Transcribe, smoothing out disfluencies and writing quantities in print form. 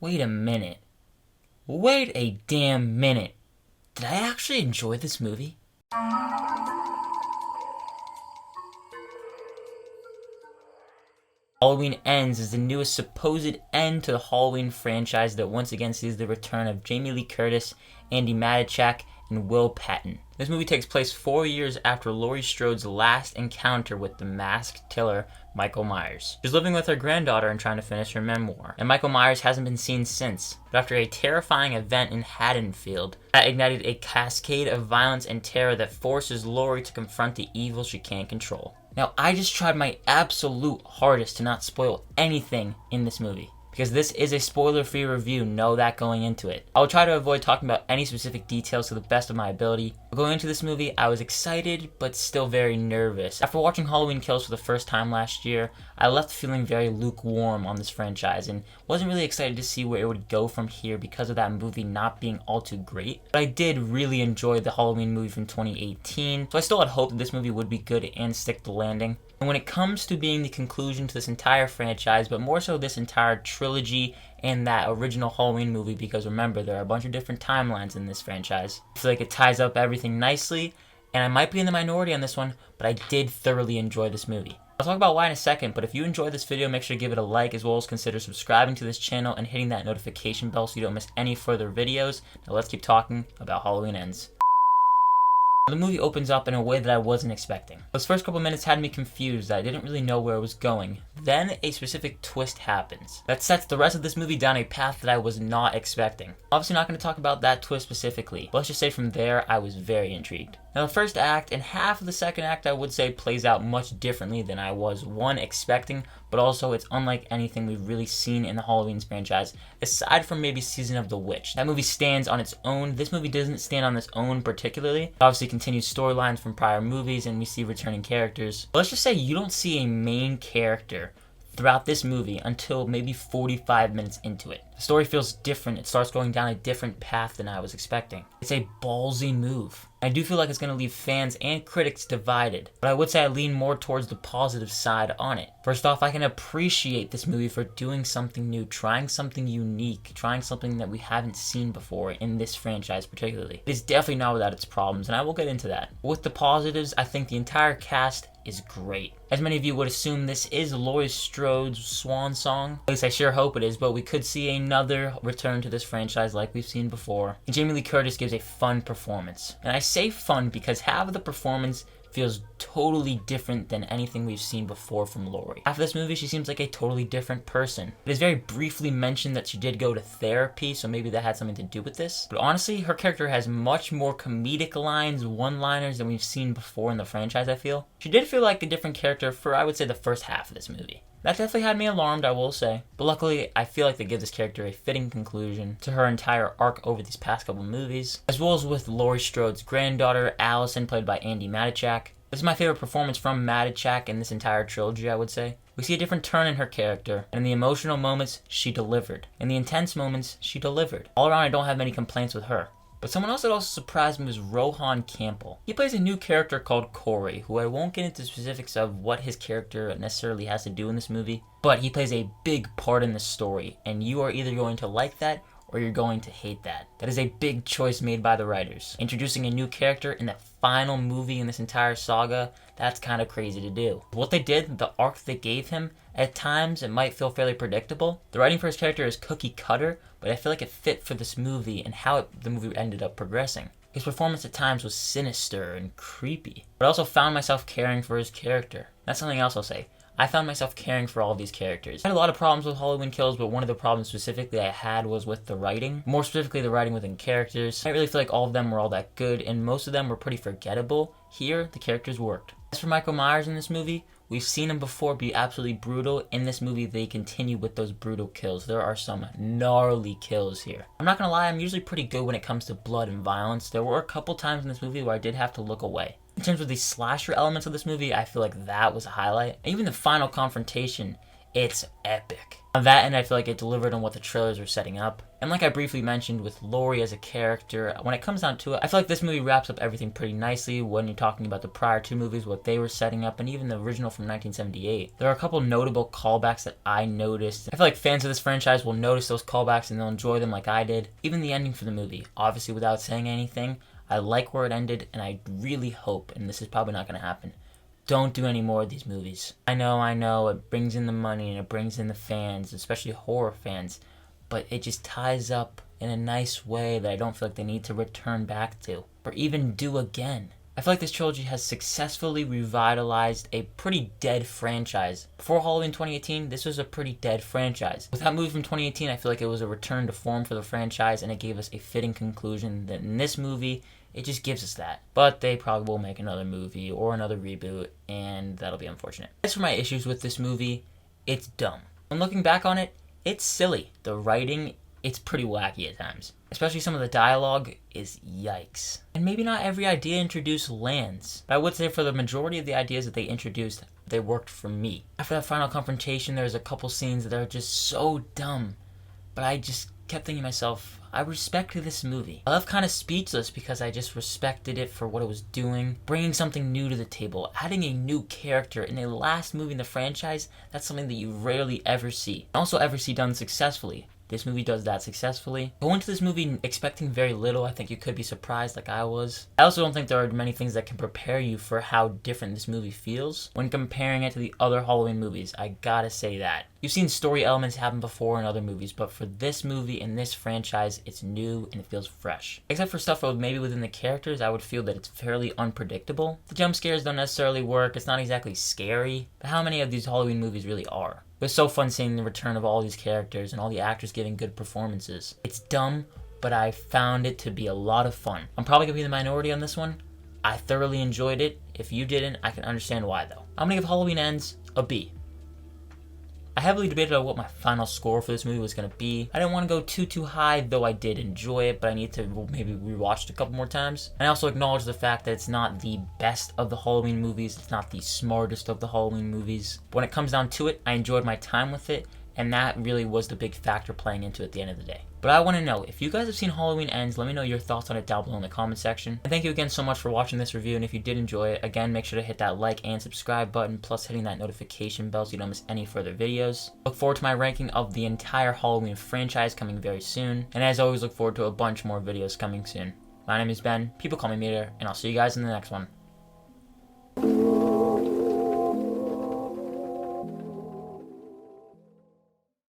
Wait a minute. Wait a damn minute. Did I actually enjoy this movie? Halloween Ends is the newest supposed end to the Halloween franchise that once again sees the return of Jamie Lee Curtis, Andy Matichak, and Will Patton. This movie takes place 4 years after Laurie Strode's last encounter with the masked killer, Michael Myers. She's living with her granddaughter and trying to finish her memoir, and Michael Myers hasn't been seen since. But after a terrifying event in Haddonfield, that ignited a cascade of violence and terror that forces Laurie to confront the evil she can't control. Now, I just tried my absolute hardest to not spoil anything in this movie, because this is a spoiler-free review, know that going into it. I will try to avoid talking about any specific details to the best of my ability. But going into this movie, I was excited, but still very nervous. After watching Halloween Kills for the first time last year, I left feeling very lukewarm on this franchise, and wasn't really excited to see where it would go from here because of that movie not being all too great. But I did really enjoy the Halloween movie from 2018, so I still had hope that this movie would be good and stick the landing. And when it comes to being the conclusion to this entire franchise, but more so this entire trilogy and that original Halloween movie, because remember, there are a bunch of different timelines in this franchise, I feel like it ties up everything nicely, and I might be in the minority on this one, but I did thoroughly enjoy this movie. I'll talk about why in a second, but if you enjoyed this video, make sure to give it a like, as well as consider subscribing to this channel and hitting that notification bell so you don't miss any further videos. Now let's keep talking about Halloween Ends. The movie opens up in a way that I wasn't expecting. Those first couple minutes had me confused. I didn't really know where it was going. Then a specific twist happens that sets the rest of this movie down a path that I was not expecting. Obviously not going to talk about that twist specifically, but let's just say from there I was very intrigued. Now the first act and half of the second act I would say plays out much differently than I was expecting, but also it's unlike anything we've really seen in the Halloween franchise, aside from maybe Season of the Witch. That movie stands on its own. This movie doesn't stand on its own particularly. It obviously continues storylines from prior movies and we see returning characters. But let's just say you don't see a main character throughout this movie until maybe 45 minutes into it. The story feels different. It starts going down a different path than I was expecting. It's a ballsy move. I do feel like it's going to leave fans and critics divided, but I would say I lean more towards the positive side on it. First off, I can appreciate this movie for doing something new, trying something unique, trying something that we haven't seen before in this franchise particularly. It's definitely not without its problems, and I will get into that. With the positives, I think the entire cast is great. As many of you would assume, this is Laurie Strode's swan song. At least I sure hope it is, but we could see another return to this franchise like we've seen before. And Jamie Lee Curtis gives a fun performance. And I say fun because half of the performance feels totally different than anything we've seen before from Laurie. After this movie, she seems like a totally different person. It is very briefly mentioned that she did go to therapy, so maybe that had something to do with this. But honestly, her character has much more comedic lines, one-liners than we've seen before in the franchise, I feel. She did feel like a different character for, I would say, the first half of this movie. That definitely had me alarmed, I will say. But luckily, I feel like they give this character a fitting conclusion to her entire arc over these past couple movies, as well as with Laurie Strode's granddaughter, Allison, played by Andy Matichak. This is my favorite performance from Matichak in this entire trilogy, I would say. We see a different turn in her character, and in the emotional moments, she delivered. In the intense moments, she delivered. All around, I don't have many complaints with her. But someone else that also surprised me was Rohan Campbell. He plays a new character called Corey, who I won't get into specifics of what his character necessarily has to do in this movie, but he plays a big part in the story, and you are either going to like that or you're going to hate that. That is a big choice made by the writers. Introducing a new character in the final movie in this entire saga, that's kind of crazy to do. What they did, the arc they gave him, at times it might feel fairly predictable. The writing for his character is cookie cutter, but I feel like it fit for this movie and how the movie ended up progressing. His performance at times was sinister and creepy, but I also found myself caring for his character. That's something else I'll say. I found myself caring for all of these characters. I had a lot of problems with Halloween Kills, but one of the problems specifically I had was with the writing. More specifically, the writing within characters. I really feel like all of them were all that good, and most of them were pretty forgettable. Here, the characters worked. As for Michael Myers in this movie, we've seen him before be absolutely brutal. In this movie, they continue with those brutal kills. There are some gnarly kills here. I'm not gonna lie, I'm usually pretty good when it comes to blood and violence. There were a couple times in this movie where I did have to look away. In terms of the slasher elements of this movie, I feel like that was a highlight. And even the final confrontation it's epic. On that end, I feel like it delivered on what the trailers were setting up. And like I briefly mentioned with Laurie as a character, when it comes down to it, I feel like this movie wraps up everything pretty nicely when you're talking about the prior two movies, what they were setting up, and even the original from 1978. There are a couple notable callbacks that I noticed. I feel like fans of this franchise will notice those callbacks and they'll enjoy them like I did. Even the ending for the movie, obviously without saying anything, I like where it ended, and I really hope, and this is probably not going to happen, don't do any more of these movies. I know, it brings in the money and it brings in the fans, especially horror fans, but it just ties up in a nice way that I don't feel like they need to return back to, or even do again. I feel like this trilogy has successfully revitalized a pretty dead franchise. Before Halloween 2018, this was a pretty dead franchise. With that movie from 2018, I feel like it was a return to form for the franchise, and it gave us a fitting conclusion that in this movie, it just gives us that. But they probably will make another movie or another reboot, and that'll be unfortunate. As for my issues with this movie, it's dumb. When looking back on it, it's silly. The writing, it's pretty wacky at times. Especially some of the dialogue is yikes. And maybe not every idea introduced lands. But I would say for the majority of the ideas that they introduced, they worked for me. After that final confrontation, there's a couple scenes that are just so dumb. But I just kept thinking to myself, I respected this movie. I left kind of speechless because I just respected it for what it was doing, bringing something new to the table, adding a new character in a last movie in the franchise. That's something that you rarely ever see, and also ever see done successfully. This movie does that successfully. Go into this movie expecting very little. I think you could be surprised like I was. I also don't think there are many things that can prepare you for how different this movie feels when comparing it to the other Halloween movies. I gotta say that. You've seen story elements happen before in other movies, but for this movie and this franchise, it's new and it feels fresh. Except for stuff maybe within the characters, I would feel that it's fairly unpredictable. The jump scares don't necessarily work. It's not exactly scary, but how many of these Halloween movies really are? It was so fun seeing the return of all these characters and all the actors giving good performances. It's dumb, but I found it to be a lot of fun. I'm probably going to be the minority on this one. I thoroughly enjoyed it. If you didn't, I can understand why though. I'm going to give Halloween Ends a B. I heavily debated on what my final score for this movie was going to be. I didn't want to go too high, though I did enjoy it, but I need to maybe rewatch it a couple more times. And I also acknowledge the fact that it's not the best of the Halloween movies. It's not the smartest of the Halloween movies. But when it comes down to it, I enjoyed my time with it, and that really was the big factor playing into it at the end of the day. But I want to know, if you guys have seen Halloween Ends, let me know your thoughts on it down below in the comment section. And thank you again so much for watching this review, and if you did enjoy it, again, make sure to hit that like and subscribe button, plus hitting that notification bell so you don't miss any further videos. Look forward to my ranking of the entire Halloween franchise coming very soon, and as always, look forward to a bunch more videos coming soon. My name is Ben, people call me Meter, and I'll see you guys in the next one.